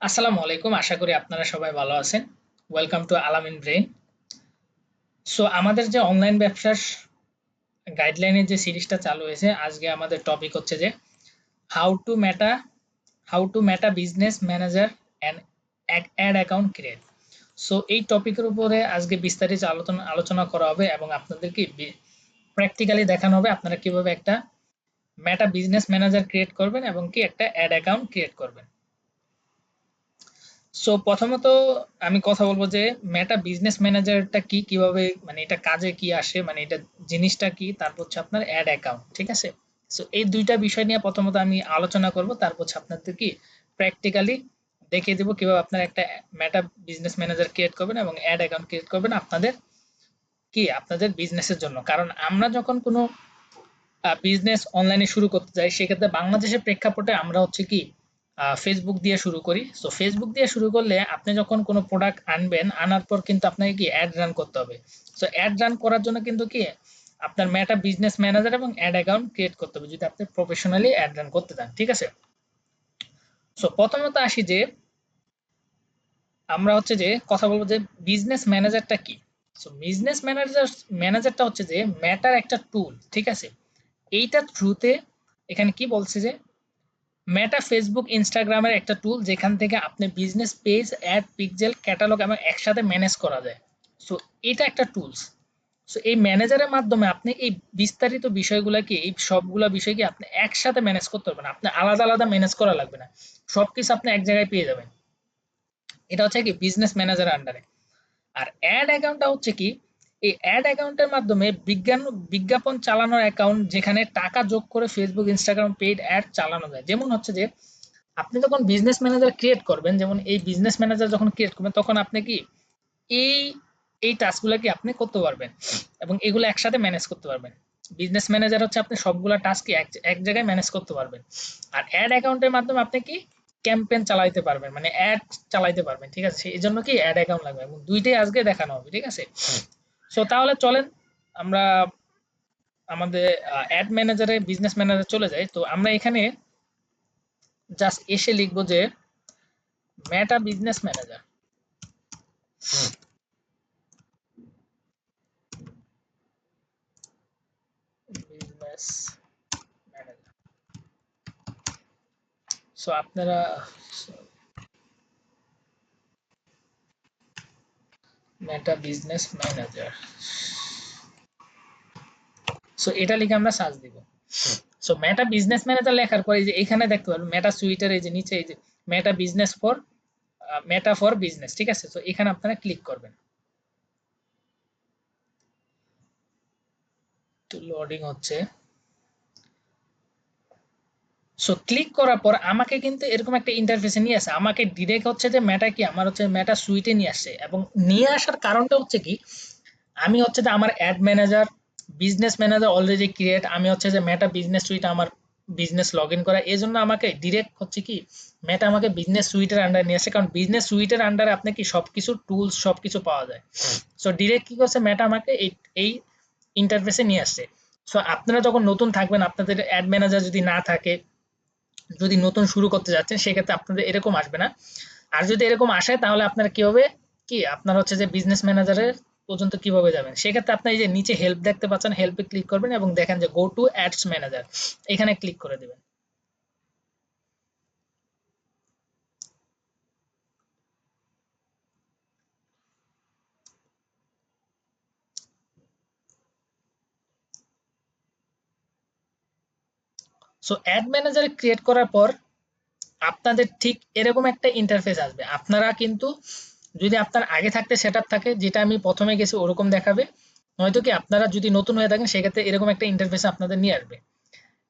আসসালামু আলাইকুম। আশা করি আপনারা সবাই ভালো আছেন। ওয়েলকাম টু আলামিন ব্রেইন। সো আমাদের যে অনলাইন ব্যবসার গাইডলাইনের যে সিরিজটা চালু হয়েছে, আজকে আমাদের টপিক হচ্ছে যে how to Meta how to Meta business manager and ad account create. So এই টপিকের উপরে আজকে বিস্তারিত আলোচনা করা হবে এবং আপনাদেরকে প্র্যাকটিক্যালি দেখানো হবে আপনারা কিভাবে একটা মেটা বিজনেস ম্যানেজার ক্রিয়েট করবেন এবং কি একটা অ্যাড অ্যাকাউন্ট ক্রিয়েট করবেন। সো প্রথমত আমি কথা বলবো যে মেটা বিজনেস ম্যানেজারটা কি, কিভাবে মানে এটা কাজে কি আসে, মানে এটা জিনিসটা কি, তারপর হচ্ছে আপনার অ্যাড অ্যাকাউন্ট, ঠিক আছে। সো এই দুইটা বিষয় নিয়ে প্রথমত আমি আলোচনা করব, তারপর হচ্ছে আপনাদের কি প্র্যাকটিক্যালি দেখিয়ে দেবো কিভাবে আপনার একটা মেটা বিজনেস ম্যানেজার ক্রিয়েট করবেন এবং অ্যাড অ্যাকাউন্ট ক্রিয়েট করবেন আপনাদের বিজনেসের জন্য। কারণ আমরা যখন কোনো বিজনেস অনলাইনে শুরু করতে যাই, সেক্ষেত্রে বাংলাদেশের প্রেক্ষাপটে আমরা হচ্ছে কি ফেসবুক দিয়ে শুরু করি। সো ফেসবুক দিয়ে শুরু করলে আপনি যখন কোনো প্রোডাক্ট আনবেন, আনার পর কিন্তু আপনাকে কি অ্যাড রান করতে হবে। সো অ্যাড রান করার জন্য কিন্তু কি আপনার মেটা বিজনেস ম্যানেজার এবং অ্যাড অ্যাকাউন্ট ক্রিয়েট করতে হবে যদি আপনি প্রফেশনালি অ্যাড রান করতে চান, ঠিক আছে। সো প্রথমত আসি যে আমরা হচ্ছে যে কথা বলবো যে বিজনেস ম্যানেজারটা কি। সো বিজনেস ম্যানেজারটা হচ্ছে যে মেটার একটা টুল, ঠিক আছে। এইটার থ্রুতে এখানে কি বলছে যে মেটা ফেসবুক ইনস্টাগ্রামের একটা টুল যেখান থেকে আপনি business page, ad, pixel, catalogue এবং একসাথে ম্যানেজ করা যায়। সো এটা একটা টুলস। সো এই ম্যানেজারের মাধ্যমে আপনি এই বিস্তারিত বিষয়গুলোকে, এই সবগুলা বিষয়কে আপনি একসাথে ম্যানেজ করতে পারবেন। আপনি আলাদা আলাদা ম্যানেজ করা লাগবে না, সবকিছু আপনি এক জায়গায় পেয়ে যাবেন। এটা হচ্ছে কি বিজনেস ম্যানেজারের আন্ডারে। আর অ্যাড অ্যাকাউন্টটা হচ্ছে কি, এই অ্যাড অ্যাকাউন্টের মাধ্যমে বিজ্ঞাপন চালানোর অ্যাকাউন্ট, যেখানে টাকা যোগ করে ফেসবুক, ইনস্টাগ্রাম পেইড অ্যাড চালানো যায়। যেমন হচ্ছে যে আপনি যখন বিজনেস ম্যানেজার ক্রিয়েট করবেন, যেমন এই বিজনেস ম্যানেজার যখন ক্রিয়েট করবেন, তখন আপনি কি এই এই টাস্কগুলো কি আপনি করতে পারবেন এবং এগুলো একসাথে ম্যানেজ করতে পারবেন। বিজনেস ম্যানেজার হচ্ছে আপনি সবগুলা টাস্ক এক জায়গায় ম্যানেজ করতে পারবেন। আর অ্যাড অ্যাকাউন্টের মাধ্যমে আপনি কি ক্যাম্পেইন চালাইতে পারবেন, মানে অ্যাড চালাইতে পারবেন, ঠিক আছে। এই জন্য কি অ্যাড অ্যাকাউন্ট লাগবে এবং দুইটাই আজকে দেখানো হবে, ঠিক আছে। সো তাহলে চলেন আমরা আমাদের অ্যাড ম্যানেজারে, বিজনেস ম্যানেজার চলে যাই। তো আমরা এখানে জাস্ট এসে লিখবো যে মেটা business manager, business manager. So আপনারা মেটা বিজনেস ম্যানেজার, সো এটা লিখে আমরা সার্চ দিব। সো মেটা বিজনেস ম্যানেজার লেখার পরে যে এখানে দেখতে পারবেন মেটা সুইটের এই যে নিচে এই যে মেটা business for meta for business, ঠিক আছে। তো এখানে আপনারা ক্লিক করবেন। তো লোডিং হচ্ছে। সো ক্লিক করার পর আমাকে কিন্তু এরকম একটা ইন্টারফেসে নিয়ে আসে। আমাকে ডিরেক্ট হচ্ছে যে মেটা কি আমার হচ্ছে মেটা সুইটে নিয়ে আসছে এবং নিয়ে আসার কারণটা হচ্ছে কি, আমি হচ্ছে যে আমার add manager, business manager already create, আমি হচ্ছে যে মেটা বিজনেস সুইট আমার বিজনেস লগ ইন করা, এই জন্য আমাকে ডিরেক্ট হচ্ছে কি মেটা আমাকে বিজনেস সুইটের আন্ডারে নিয়ে আসে। কারণ বিজনেস সুইটের আন্ডারে আপনি কি সবকিছু টুলস সবকিছু পাওয়া যায়। সো ডিরেক্ট কি করছে মেটা আমাকে এই ইন্টারফেসে নিয়ে আসছে। সো আপনারা যখন নতুন থাকবেন, আপনাদের অ্যাড ম্যানেজার যদি না থাকে, যদি নতুন শুরু করতে যাচ্ছেন, সেক্ষেত্রে আপনাদের এরকম আসবে না। আর যদি এরকম আসে তাহলে আপনারা কি হবে, কি আপনার হচ্ছে যে বিজনেস ম্যানেজারের পর্যন্ত কিভাবে যাবেন। সেক্ষেত্রে আপনি এই যে নিচে হেল্প দেখতে পাচ্ছেন, হেল্পে ক্লিক করবেন এবং দেখেন যে গো টু অ্যাডস ম্যানেজার, এখানে ক্লিক করে দিবেন। সো অ্যাড ম্যানেজার ক্রিয়েট করার পর আপনাদের ঠিক এরকম একটা ইন্টারফেস আসবে। আপনারা কিন্তু যদি আপনার আগে থাকতে সেটআপ থাকে, যেটা আমি প্রথমে গেছি ওরকম দেখাবে। নয়তো কি আপনারা যদি নতুন হয়ে থাকেন, সেক্ষেত্রে এরকম একটা ইন্টারফেস আপনাদের নিয়ে আসবে।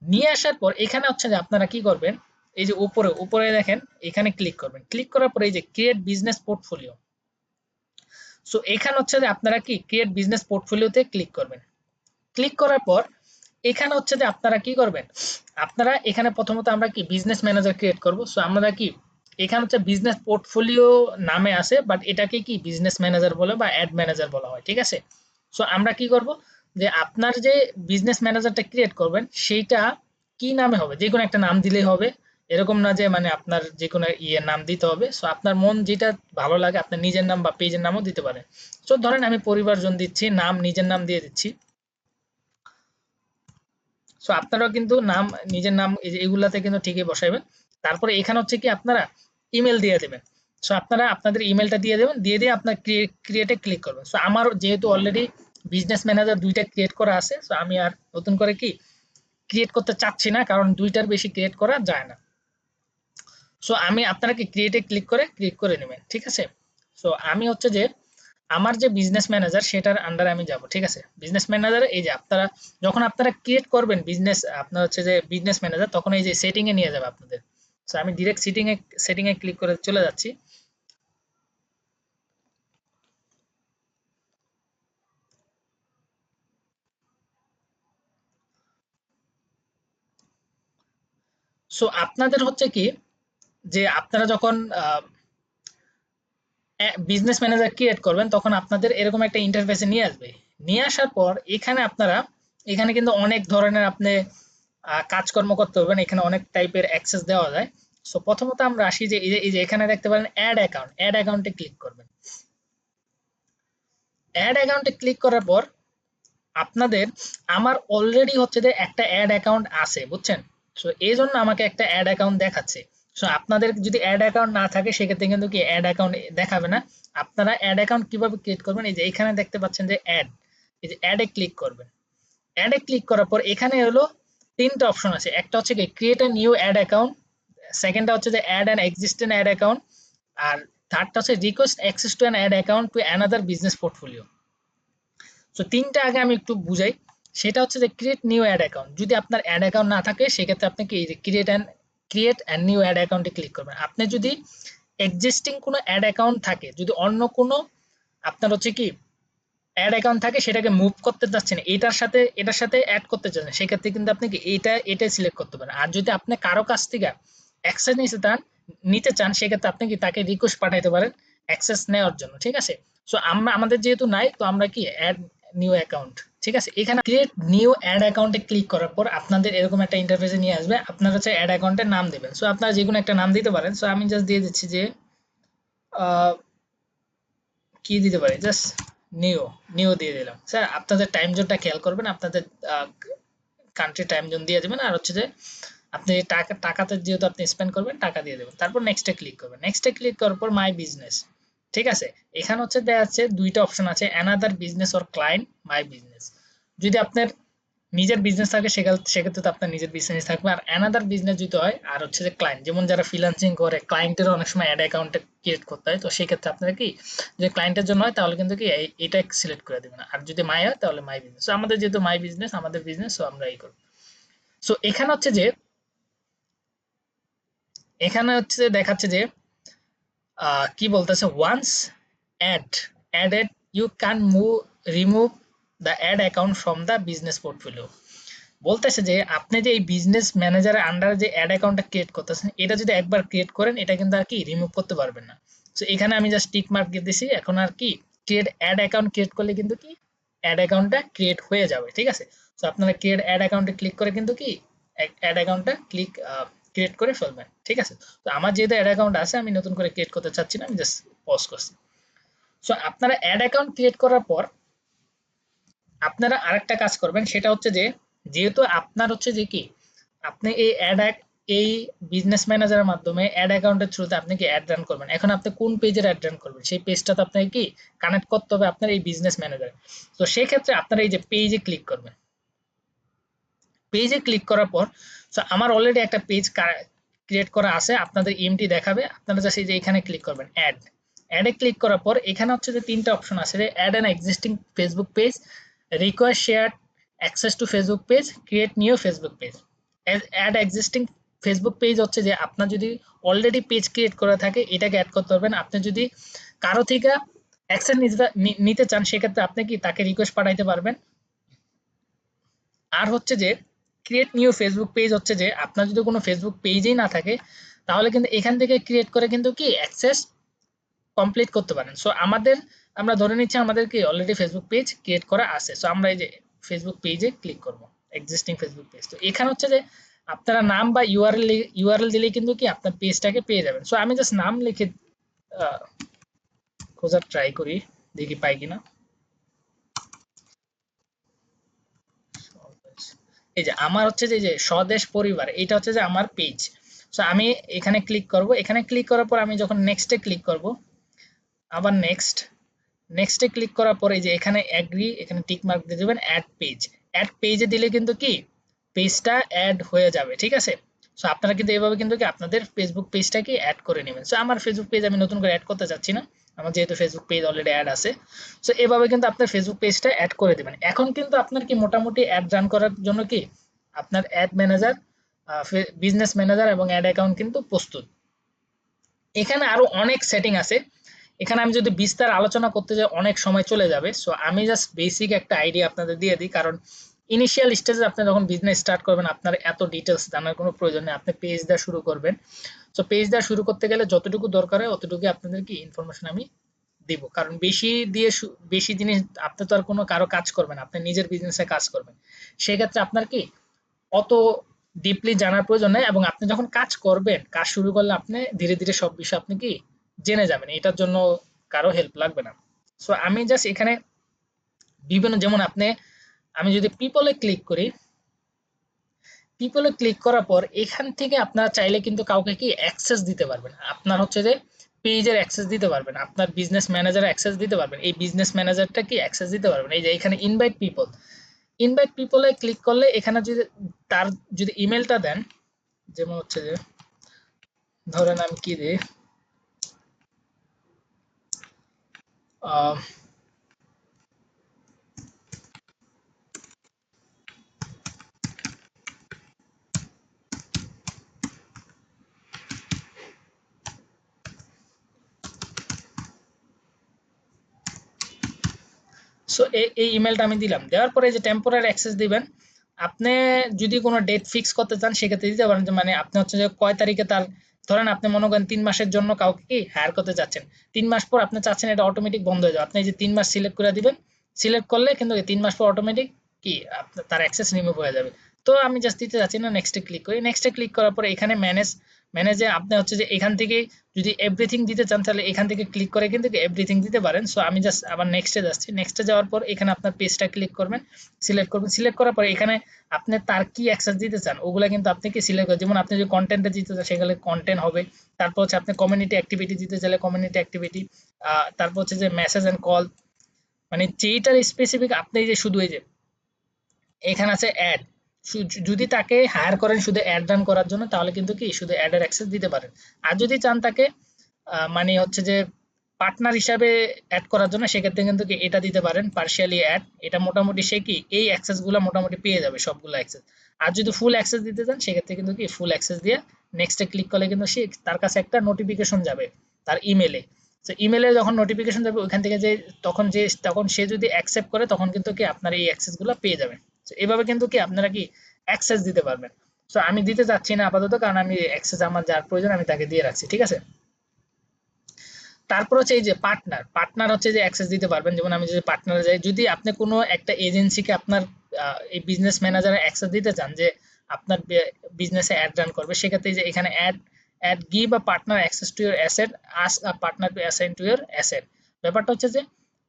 নিয়ে আসার পর এখানে হচ্ছে যে আপনারা কি করবেন, এই যে উপরে উপরে দেখেন, এখানে ক্লিক করবেন। ক্লিক করার পরে এই যে ক্রিয়েট বিজনেস পোর্টফোলিও, সো এখানে হচ্ছে যে আপনারা কি ক্রিয়েট বিজনেস পোর্টফোলিওতে ক্লিক করবেন। ক্লিক করার পর এখানে হচ্ছে যে আপনারা কি করবেন, আপনারা এখানে প্রথমত আমরা কি বিজনেস ম্যানেজার ক্রিয়েট করব। সো আমরা কি এখানে হচ্ছে বিজনেস পোর্টফোলিও নামে আছে, বাট এটাকে কি বিজনেস ম্যানেজার বলে বা অ্যাড ম্যানেজার বলা হয়, ঠিক আছে। সো আমরা কি করব, যে আপনার যে বিজনেস ম্যানেজারটা ক্রিয়েট করবেন সেইটা কি নামে হবে, যে কোনো একটা নাম দিলেই হবে এরকম না যে মানে আপনার যে কোনো নাম দিতে হবে। সো আপনার মন যেটা ভালো লাগে আপনার নিজের নাম বা পেজের নামও দিতে পারেন। সো ধরেন আমি পরিবারজন দিচ্ছি, নাম নিজের নাম দিয়ে দিচ্ছি। সো আপনারাও কিন্তু নাম নিজের নাম এগুলাতে কিন্তু ঠিকই বসাইবেন। তারপরে এখানে হচ্ছে কি আপনারা ইমেল দিয়ে দেবেন। সো আপনারা আপনাদের ইমেলটা দিয়ে দেবেন, দিয়ে দিয়ে আপনার ক্রিয়েটে ক্লিক করবেন। সো আমার যেহেতু অলরেডি বিজনেস ম্যানেজার ২টা ক্রিয়েট করা আছে, সো আমি আর নতুন করে কি ক্রিয়েট করতে চাচ্ছি না, কারণ ২টার বেশি ক্রিয়েট করা যায় না। সো আমি আপনারা কি ক্রিয়েটে ক্লিক করে ক্রিয়েট করে নেবেন, ঠিক আছে। সো আমি হচ্ছে যে আমার যে বিজনেস ম্যানেজার সেটার আন্ডারে আমি যাব, ঠিক আছে। বিজনেস ম্যানেজার এই যে আপনারা যখন আপনারা ক্রিয়েট করবেন বিজনেস, আপনার হচ্ছে যে বিজনেস ম্যানেজার, তখন এই যে সেটিং এ নিয়ে যাবে আপনাদের। সো আমি ডিরেক্ট সেটিং এ ক্লিক করে চলে যাচ্ছি। সো আপনাদের হচ্ছে কি যে আপনারা যখন বিজনেস ম্যানেজার ক্রিয়েট করবেন তখন আপনাদের এরকম একটা ইন্টারফেসে নিয়ে আসবে। নিয়ে আসার পর এখানে আপনারা এখানে কিন্তু অনেক ধরনের আপনি কাজকর্ম করতে পারবেন। এখানে অনেক টাইপের অ্যাক্সেস দেওয়া যায়। সো প্রথমত আমরা আসি যে এই যে এখানে দেখতে পারেন অ্যাড অ্যাকাউন্টে ক্লিক করবেন। অ্যাড অ্যাকাউন্টে ক্লিক করার পর আপনাদের আমার অলরেডি হচ্ছে যে একটা অ্যাড অ্যাকাউন্ট আছে, বুঝছেন। সো এই জন্য আমাকে একটা অ্যাড অ্যাকাউন্ট দেখাচ্ছে। সো আপনাদের যদি অ্যাড অ্যাকাউন্ট না থাকে সেক্ষেত্রে কিন্তু কি অ্যাড অ্যাকাউন্ট দেখাবে না। আপনারা অ্যাড অ্যাকাউন্ট কিভাবে ক্রিয়েট করবেন, এই যে এখানে দেখতে পাচ্ছেন যে অ্যাড, এই যে অ্যাডে ক্লিক করবেন। অ্যাডে ক্লিক করার পর এখানে হলো ৩টা অপশন আছে। একটা হচ্ছে কি create a new ad account, সেকেন্ডটা হচ্ছে যে add an existent ad account, আর থার্ডটা হচ্ছে request access to an ad account to another business portfolio. So ৩টা আগে আমি একটু বুঝাই। সেটা হচ্ছে যে ক্রিয়েট নিউ অ্যাড অ্যাকাউন্ট, যদি আপনার অ্যাড অ্যাকাউন্ট না থাকে সেক্ষেত্রে আপনি কি ক্রিয়েট অ্যান্ড নিউ অ্যাড অ্যাকাউন্টে ক্লিক করবেন। আপনি যদি এক্সিস্টিং কোনো অ্যাড অ্যাকাউন্ট থাকে, যদি অন্য কোনো আপনার হচ্ছে কি অ্যাড অ্যাকাউন্ট থাকে সেটাকে মুভ করতে চাচ্ছেন, এটার সাথে অ্যাড করতে চাচ্ছেন, সেক্ষেত্রে কিন্তু আপনি কি এটাই সিলেক্ট করতে পারেন। আর যদি আপনি কারো কাছ থেকে অ্যাক্সেস নিতে চান সেক্ষেত্রে আপনি কি তাকে রিকোয়েস্ট পাঠাইতে পারেন অ্যাক্সেস নেওয়ার জন্য, ঠিক আছে। সো আমাদের যেহেতু নাই, তো আমরা কি অ্যাড নিউ অ্যাকাউন্ট, ঠিক আছে। এখানে ক্রিয়েট নিউ অ্যাড অ্যাকাউন্টে ক্লিক করার পর আপনাদের এরকম একটা ইন্টারফেসে নিয়ে আসবে। আপনারা হচ্ছে অ্যাড অ্যাকাউন্টের নাম দেবেন। সো আপনারা যে কোনো একটা নাম দিতে পারেন। সো আমি জাস্ট দিয়ে দিচ্ছি যে আহ, কি দিতে পারি, জাস্ট নিও নিও দিয়ে দিলাম। স্যার আপনাদের টাইম জোনটা খেয়াল করবেন, আপনাদের কান্ট্রি টাইম জোন দিয়ে দেবেন। আর হচ্ছে যে আপনি টাকাতে যেহেতু আপনি স্পেন্ড করবেন টাকা দিয়ে দেবেন। তারপর নেক্সটে ক্লিক করবেন। নেক্সটে ক্লিক করার পর মাই বিজনেস, ঠিক আছে। এখানে হচ্ছে দেওয়া আছে 2টা অপশন আছে, another business or client, my business. যদি আপনার নিজের বিজনেস থাকে সেক্ষেত্রে তো আপনার নিজের বিজনেস থাকবে। আর অ্যানাদার বিজনেস যদি হয়, আর হচ্ছে যে ক্লায়েন্ট, যেমন যারা ফ্রিল্যান্সিং করে ক্লায়েন্টের অনেক সময় অ্যাড অ্যাকাউন্ট ক্রিয়েট করতে হয়, তো সেক্ষেত্রে আপনারা কি যদি ক্লায়েন্টের জন্য হয় তাহলে কিন্তু কি এটা সিলেক্ট করে দেবেন। আর যদি মাই হয় তাহলে মাই বিজনেস। আমাদের যেহেতু মাই বিজনেস, আমাদের বিজনেস, সো আমরা এই করব। সো এখানে হচ্ছে যে দেখাচ্ছে যে কি বলতেছে, once ad added you can remove the ad account from the business portfolio. বলতেছে যে আপনি যে এই বিজনেস ম্যানেজারের আন্ডারে যে অ্যাড অ্যাকাউন্টটা ক্রিয়েট করতেছেন, এটা যদি একবার ক্রিয়েট করেন এটা কিন্তু আর কি রিমুভ করতে পারবেন না। তো এখানে আমি জাস্ট টিক মার্ক দিয়ে দিছি। এখন আর কি ক্রিয়েট অ্যাড অ্যাকাউন্ট ক্রিয়েট করলে কিন্তু কি অ্যাড অ্যাকাউন্টটা ক্রিয়েট হয়ে যাবে, ঠিক আছে। তো আপনারা ক্রিয়েট অ্যাড অ্যাকাউন্টে ক্লিক করে কিন্তু কি অ্যাড অ্যাকাউন্টটা ক্রিয়েট করে ফেলবেন, ঠিক আছে। তো আমার যেহেতু অ্যাড অ্যাকাউন্ট আছে আমি নতুন করে ক্রিয়েট করতে চাচ্ছি না, আমি জাস্ট পজ করছি। সো আপনারা অ্যাড অ্যাকাউন্ট ক্রিয়েট করার পর আপনারা আরেকটা কাজ করবেন, সেটা হচ্ছে যে যেহেতু আপনার হচ্ছে যে কি আপনি এই বিজনেস ম্যানেজারের মাধ্যমে অ্যাড অ্যাকাউন্টের থ্রুতে আপনি কি অ্যাড রান করবেন। এখন আপনি কোন পেজের অ্যাড রান করবেন সেই পেজটা তো আপনাকে কি কানেক্ট করতে হবে আপনার এই বিজনেস ম্যানেজারে। তো সেই ক্ষেত্রে আপনারা এই যে পেজে ক্লিক করবেন। পেজে ক্লিক করার পর আমার অলরেডি একটা পেজ ক্রিয়েট করা আছে, আপনাদের ইএমটি দেখাবে। আপনারা জাস্ট এই যে এখানে ক্লিক করবেন অ্যাডে ক্লিক করার পর এখানে হচ্ছে যে 3টা অপশন আছে, যে add an existing Facebook page, request share access to Facebook page, create new Facebook page. Add existing Facebook page হচ্ছে যে আপনার যদি অলরেডি পেজ ক্রিয়েট করা থাকে এটাকে অ্যাড করতে পারবেন। আপনি যদি কারো থেকে অ্যাকশন নিতে চান সেক্ষেত্রে আপনি কি তাকে রিকোয়েস্ট পাঠাইতে পারবেন। আর হচ্ছে যে ক্রিয়েট নিউ ফেসবুক পেজ হচ্ছে যে আপনার যদি কোনো ফেসবুক পেজই না থাকে তাহলে কিন্তু এখান থেকে ক্রিয়েট করে কিন্তু কি অ্যাক্সেস কমপ্লিট করতে পারেন। সো আমরা ধরে নিচ্ছি আমাদের কি অলরেডি ফেসবুক পেজ ক্রিয়েট করা আছে। সো আমরা এই যে ফেসবুক পেজে ক্লিক করব, এক্সিস্টিং ফেসবুক পেজ। তো এখানে হচ্ছে যে আপনারা নাম বা ইউআরএল দিলে কিন্তু কি আপনার পেজটাকে পেয়ে যাবেন। সো আমি জাস্ট নাম লিখে খোঁজার ট্রাই করি, দেখি পাই কিনা। এই যে আমার হচ্ছে যে স্বদেশ পরিবার, এটা হচ্ছে যে আমার পেজ। সো আমি এখানে ক্লিক করব, এখানে ক্লিক করার পর আমি যখন নেক্সটে ক্লিক করব, আবার নেক্সটে ক্লিক করার পরে যে এখানে অ্যাগ্রি, এখানে টিক মার্ক দিয়ে দেবেন, অ্যাড পেজে দিলে কিন্তু কি পেজটা অ্যাড হয়ে যাবে, ঠিক আছে। সো আপনারা কিন্তু এভাবে কিন্তু কি আপনাদের ফেসবুক পেজটাকে অ্যাড করে নেবেন। সো আমার ফেসবুক পেজ আমি নতুন করে অ্যাড করতে চাচ্ছি না, আমার যেহেতু ফেসবুক পেজ অলরেডি অ্যাড আছে। সো এভাবে কিন্তু আপনার ফেসবুক পেজটা অ্যাড করে দেবেন। এখন কিন্তু আপনার কি মোটামুটি অ্যাড রান করার জন্য কি আপনার অ্যাড ম্যানেজার, বিজনেস ম্যানেজার এবং অ্যাড অ্যাকাউন্ট কিন্তু প্রস্তুত। এখানে আরো অনেক সেটিং আছে, এখানে আমি যদি বিস্তার আলোচনা করতে যাই অনেক সময় চলে যাবে। সো আমি জাস্ট বেসিক একটা আইডিয়া আপনাদের দিয়ে দিই, কারণ ইনিশিয়াল স্টেজে আপনি যখন বিজনেস স্টার্ট করবেন আপনার এত ডিটেলস জানার কোনো প্রয়োজন নেই। আপনি পেজ দেওয়া শুরু করবেন। সো পেজ দেওয়া শুরু করতে গেলে যতটুকু দরকার হয় অতটুকু আপনাদের কি ইনফরমেশন আমি দিব, কারণ বেশি দিয়ে বেশি জিনিস আপনি তো আর কোনো কারো কাজ করবেন, আপনি নিজের বিজনেসে কাজ করবেন, সেক্ষেত্রে আপনার কি অত ডিপলি জানার প্রয়োজন নেই। এবং আপনি যখন কাজ করবেন, কাজ শুরু করলে আপনি ধীরে ধীরে সব বিষয় আপনি কি জেনে যাবেন, এটার জন্য কারো হেল্প লাগবে না। সো আমি জাস্ট এখানে বিভিন্ন, যেমন আপনি, আমি যদি পিপলে ক্লিক করি, পিপলে ক্লিক করার পর এখান থেকে আপনারা চাইলে কিন্তু কাউকে কি অ্যাক্সেস দিতে পারবেন, আপনার হচ্ছে যে পেজের অ্যাক্সেস দিতে পারবেন, আপনার বিজনেস ম্যানেজার অ্যাক্সেস দিতে পারবেন, এই বিজনেস ম্যানেজারটা কি অ্যাক্সেস দিতে পারবেন। এই যে এখানে ইনভাইট পিপলে ক্লিক করলে এখানে যদি তার যদি ইমেলটা দেন, যেমন হচ্ছে যে ধরেন আমি কি দিই, সো এই ইমেলটা আমি দিলাম, দেওয়ার পরে যে টেম্পোরারি অ্যাক্সেস দিবেন। আপনি যদি কোনো ডেট ফিক্স করতে চান সেক্ষেত্রে দিতে পারেন, যে মানে আপনি হচ্ছে যে কয় তারিখে তার, ধরেন আপনি মনে করেন 3 মাসের জন্য কাউকে কি হায়ার করতে চাচ্ছেন, 3 মাস পর আপনি চাচ্ছেন এটা অটোমেটিক বন্ধ হয়ে যাবে, আপনি এই যে 3 মাস সিলেক্ট করে দিবেন, সিলেক্ট করলে কিন্তু 3 মাস পর অটোমেটিক কি আপনার তার অ্যাক্সেস রিমুভ হয়ে যাবে। তো আমি জাস্ট দিতে চাচ্ছি না, নেক্সটে ক্লিক করি, নেক্সটে ক্লিক করার পরে এখানে ম্যানেজে আপনি হচ্ছে যে এখান থেকে যদি এভরিথিং দিতে চান তাহলে এখান থেকে ক্লিক করে কিন্তু এভরিথিং দিতে পারেন। সো আমি জাস্ট আবার নেক্সটে যাচ্ছি, নেক্সটে যাওয়ার পর এখানে আপনার পেজটা ক্লিক করবেন, সিলেক্ট করার পর এখানে আপনি তার কি অ্যাক্সেস দিতে চান ওগুলা কিন্তু আপনি কি সিলেক্ট করেন, যেমন আপনি যদি কন্টেন্টে দিতে চান সেগুলো কন্টেন্ট হবে, তারপর হচ্ছে আপনি কমিউনিটি অ্যাক্টিভিটি দিতে চাইলে কমিউনিটি অ্যাক্টিভিটি, তারপর হচ্ছে যে মেসেজ এন্ড কল, মানে যেইটার স্পেসিফিক আপনি যে শুধু এই যে এখানে আছে অ্যাড, যদি তাকে হায়ার করেন শুধু অ্যাড রান করার জন্য তাহলে কিন্তু কি শুধু অ্যাডের অ্যাক্সেস দিতে পারেন। আর যদি চান তাকে মানে হচ্ছে যে পার্টনার হিসাবে অ্যাড করার জন্য সেক্ষেত্রে কিন্তু কি এটা দিতে পারেন, পার্শিয়ালি অ্যাড, এটা মোটামুটি সে কি এই অ্যাক্সেস গুলো মোটামুটি পেয়ে যাবে সবগুলো অ্যাক্সেস। আর যদি ফুল অ্যাক্সেস দিতে চান সেক্ষেত্রে কিন্তু কি ফুল অ্যাক্সেস দিয়ে নেক্সটে ক্লিক করলে কিন্তু সে তার কাছে একটা নোটিফিকেশন যাবে তার ইমেলে। তো ইমেলে যখন নোটিফিকেশন যাবে ওইখান থেকে যে তখন সে যদি অ্যাকসেপ্ট করে তখন কিন্তু কি আপনার এই অ্যাক্সেস গুলো পেয়ে যাবেন। তো এভাবে কিন্তু কি আপনারা কি অ্যাক্সেস দিতে পারবেন। তো আমি দিতে চাচ্ছি না আপাতত, কারণ আমি অ্যাক্সেস আমার যার প্রয়োজন আমি তাকে দিয়ে রাখছি, ঠিক আছে। তারপর হচ্ছে এই যে পার্টনার হচ্ছে যে অ্যাক্সেস দিতে পারবেন, যেমন আমি যদি পার্টনারে যাই, যদি আপনি কোনো একটা এজেন্সিকে আপনার এই বিজনেস ম্যানেজারে অ্যাক্সেস দিতে চান যে আপনার বিজনেসে অ্যাড রান করবে, সেক্ষেত্রে যে এখানে add give a partner access to your asset, ask a partner to assign to your asset. ব্যাপারটা হচ্ছে যে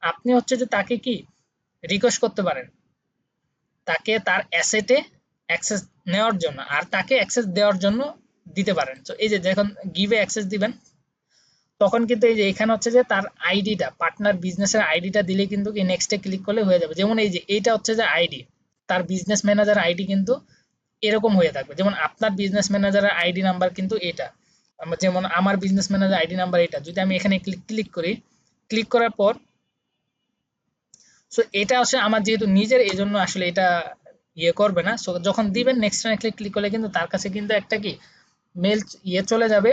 আপনি হচ্ছে যে তাকে কি রিকোয়েস্ট করতে পারেন তাকে তার অ্যাসেটে অ্যাক্সেস নেওয়ার জন্য, আর তাকে অ্যাক্সেস দেওয়ার জন্য দিতে পারেন। তো এই যে যখন গিভে অ্যাক্সেস দিবেন তখন কিন্তু এই যে এখানে হচ্ছে যে তার আইডিটা, পার্টনার বিজনেসের আইডিটা দিলে কিন্তু কি নেক্সটে ক্লিক করলে হয়ে যাবে। যেমন এই যে এইটা হচ্ছে যে আইডি, তার বিজনেস ম্যানেজার আইডি কিন্তু এরকম হয়ে থাকবে, যেমন আপনার বিজনেস ম্যানেজারের আইডি নাম্বার কিন্তু এটা, যেমন আমার বিজনেস ম্যানেজার আইডি নাম্বার এটা, যদি আমি এখানে ক্লিক করি, ক্লিক করার পর সো এটা হচ্ছে আমার যেহেতু নিজের, এই জন্য আসলে এটা করবে না। সো যখন দিবেন নেক্সট ক্লিক করলে কিন্তু তার কাছে কিন্তু একটা কি মেল চলে যাবে,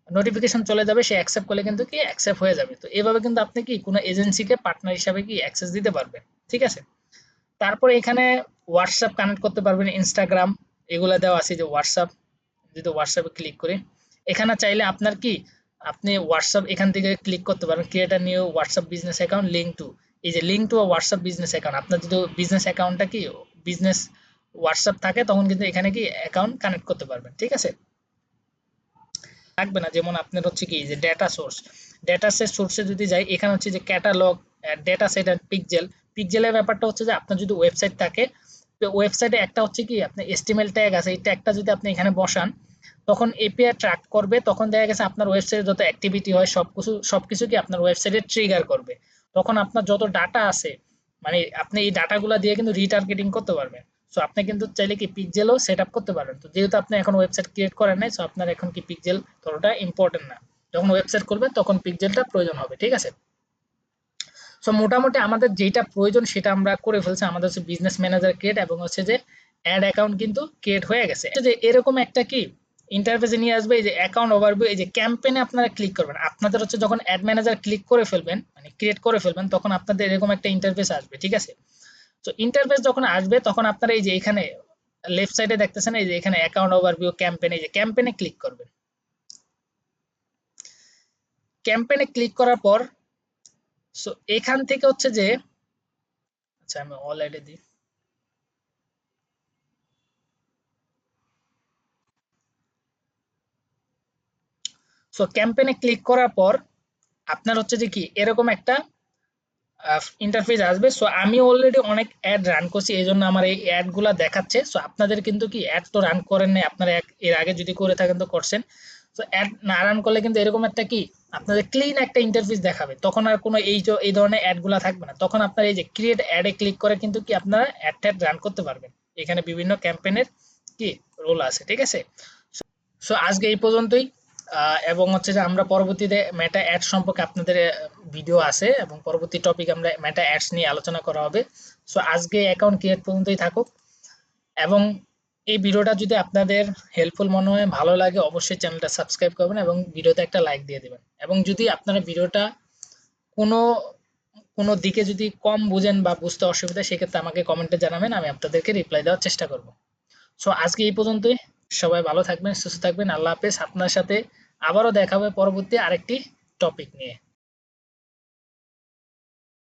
নোটিফিকেশন চলে যাবে, সে অ্যাকসেপ্ট করলে কিন্তু কি অ্যাকসেপ্ট হয়ে যাবে। তো এভাবে কিন্তু আপনি কি কোনো এজেন্সিকে পার্টনার হিসাবে কি অ্যাক্সেস দিতে পারবেন, ঠিক আছে। তারপরে এখানে হোয়াটসঅ্যাপ কানেক্ট করতে পারবেন, ইনস্টাগ্রাম এগুলা দেওয়া আছে, যে হোয়াটসঅ্যাপ, যদি হোয়াটসঅ্যাপে ক্লিক করি এখানে চাইলে আপনার কি আপনি হোয়াটসঅ্যাপ এখান থেকে ক্লিক করতে পারবেন, create a new WhatsApp business account link to, এই যে link to WhatsApp business account, আপনার যদি বিজনেস অ্যাকাউন্টটা কি বিজনেস হোয়াটসঅ্যাপ থাকে তখন কিন্তু এখানে কি অ্যাকাউন্ট কানেক্ট করতে পারবেন, ঠিক আছে। থাকবে না, যেমন আপনার হচ্ছে কি যে ডেটা সোর্সে যদি যাই, এখানে হচ্ছে যে ক্যাটালগ, ডেটা সেট আর পিক্সেল। পিক্সেলের ব্যাপারটা হচ্ছে যে আপনার যদি ওয়েবসাইট থাকে, তো ওয়েবসাইটে একটা হচ্ছে কি আপনার এসটিএমএল ট্যাগ আছে, এই ট্যাগটা যদি আপনি এখানে বসান, তখন এপিআই ট্র্যাক করবে, তখন দেখা গেছে আপনার ওয়েবসাইটে যত অ্যাক্টিভিটি হয় সবকিছু কি আপনার ওয়েবসাইটে ট্রিগার করবে। তখন আপনার যত ডাটা আছে, মানে আপনি এই ডাটাগুলা দিয়ে কিন্তু রিটার্গেটিং করতে পারবেন। সো আপনি কিন্তু চাইলে কি পিক্সেলও সেট আপ করতে পারবেন। তো যেহেতু আপনি এখন ওয়েবসাইট ক্রিয়েট করেন নাই, সো আপনার এখন কি পিক্সেল ততটা ইম্পর্টেন্ট না। যখন ওয়েবসাইট করবেন তখন পিক্সেলটা প্রয়োজন হবে, ঠিক আছে। সো মোটামুটি আমাদের যেটা প্রয়োজন সেটা আমরা করে ফেলছি। আমাদের হচ্ছে বিজনেস ম্যানেজার ক্রিয়েট এবং হচ্ছে যে অ্যাড অ্যাকাউন্ট কিন্তু ক্রিয়েট হয়ে গেছে। যে এরকম একটা কি ইন্টারফেসে নিয়ে আসবে, এই যে অ্যাকাউন্ট ওভারভিউ, এই যে ক্যাম্পেইনে আপনারা ক্লিক করবেন, আপনাদের হচ্ছে যখন অ্যাড ম্যানেজার ক্লিক করে ফেলবেন, মানে ক্রিয়েট করে ফেলবেন, তখন আপনাদের এরকম একটা ইন্টারফেস আসবে, ঠিক আছে। তো ইন্টারফেস যখন আসবে তখন আপনারা এই যে এখানে লেফট সাইডে দেখতেছেন, এই যে এখানে অ্যাকাউন্ট ওভারভিউ ক্যাম্পেইন, এই যে ক্যাম্পেইনে ক্লিক করবেন। ক্যাম্পেইনে ক্লিক করার পর সো এখান থেকে হচ্ছে যে, আচ্ছা আমি অল অ্যাডে দিই। সো ক্যাম্পেইনে ক্লিক করার পর আপনার হচ্ছে যে কি এরকম একটা ইন্টারফেস আসবে। সো আমি অলরেডি অনেক অ্যাড রান করছি, এই জন্য আমার এই অ্যাড গুলা দেখাচ্ছে। সো আপনাদের কিন্তু কি অ্যাড তো রান করেন নাই, আপনারা এর আগে যদি করে থাকেন তো করছেন। তো অ্যাড না রান করলে কিন্তু এরকম একটা কি আপনাদের ক্লিন একটা ইন্টারফেস দেখাবে, তখন আর কোনো এই ধরনের অ্যাড গুলা থাকবে না। তখন আপনার এই যে ক্রিয়েট অ্যাডে ক্লিক করে কিন্তু কি আপনারা অ্যাড ট্যাড রান করতে পারবেন। এখানে বিভিন্ন ক্যাম্পেইনের কি রোল আছে, ঠিক আছে। সো আজকে এই পর্যন্তই। এবং হচ্ছে যে আমরা পরবর্তীতে মেটা অ্যাড সম্পর্কে আপনাদের ভিডিও আছে এবং পরবর্তী টপিক আমরা মেটা অ্যাডস নিয়ে আলোচনা করা হবে। সো আজকে অ্যাকাউন্ট ক্রিয়েট পর্যন্তই থাকুক। এবং এই ভিডিওটা যদি আপনাদের হেল্পফুল মনে হয়, ভালো লাগে, অবশ্যই চ্যানেলটা সাবস্ক্রাইব করবেন এবং ভিডিওতে একটা লাইক দিয়ে দেবেন। এবং যদি আপনারা ভিডিওটা কোনো কোনো দিকে যদি কম বুঝেন বা বুঝতে অসুবিধা, সেক্ষেত্রে আমাকে কমেন্টে জানাবেন, আমি আপনাদেরকে রিপ্লাই দেওয়ার চেষ্টা করব। সো আজকে এই পর্যন্তই। সবাই ভালো থাকবেন, সুস্থ থাকবেন। আল্লাহ হাফেজ। আপনার সাথে আবারও দেখা হবে পরবর্তী আরেকটি টপিক নিয়ে।